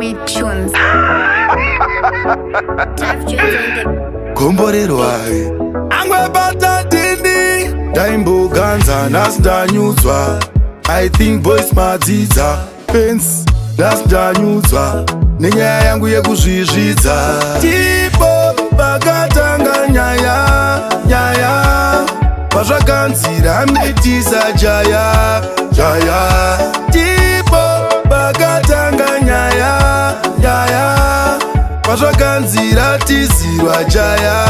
Salmeat Tunz. Tafjonz. Komborerwai angwebata dini daimboganza nasindanyudzwa. I think boys madzidza pens nasindanyudzwa nenyaya yangu yekuzvizvidza. Tipo pakatanga nyaya pazvakanzira mitiza jaya. Tipo pakatanga nyaya pazvakanzira tizirwa jaya.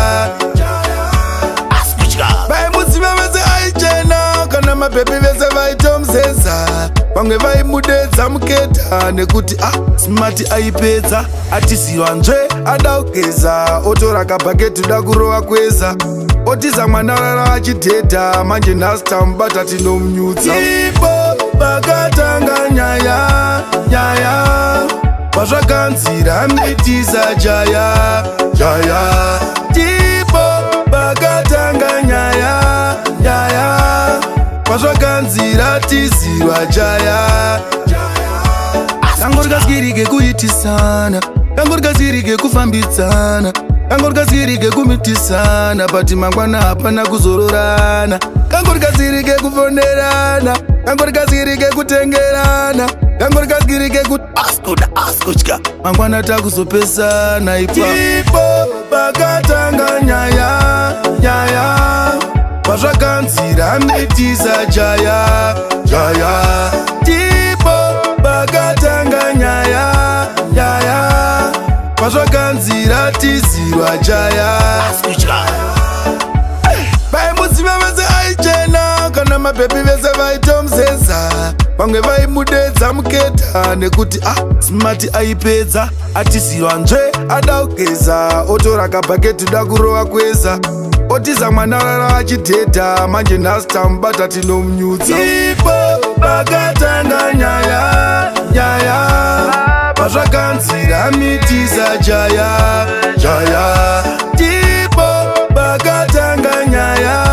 Vaimudzima vese aichena kana mabhepi vese vaitomuzeza. Vamwe vaimudedza muketa nekuti smati aipedza atizirwa nzve ada kugeza. Otora kabhaketi da kurova kweza otiza mwana rara achidhedha. Manje nhasi tamubata tinomunyudza. Ipo pakatanga nyaya pazvakanzira mitiza jaya. Tipo pakatanga nyaya pazvakanzira tizirwa jaya. Tango rikasirike kuitisana, tango rikasirike kufambidzana, tango rikasirike kumitisana, pati mangwana hapana kuzororana. Tango rikasirike kufonerana, tango rikasirike kutengerana, tango rikasirike askutya mangwana takuzopesana. Ipo pakatanga nyaya pazvakanzira mitiza jaya. Tipo pakatanga nyaya pazvakanzira tizirwa jaya. Vaimudzima vese aichena kana mabhepi vese vaitomuzeza. Vamwe vaimudedza muketa nekuti smati aipedza atizirwa nzve ada kugeza. Otora kabhaketi da kurova kweza otiza mwana rara achidhedha. Manje nhasi tamubata tinomunyudza. Ipo pakatanga nyaya pazvakanzira mitiza jaya. Tipo pakatanga nyaya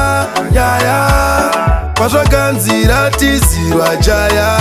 pazvakanzira tizirwa jaya.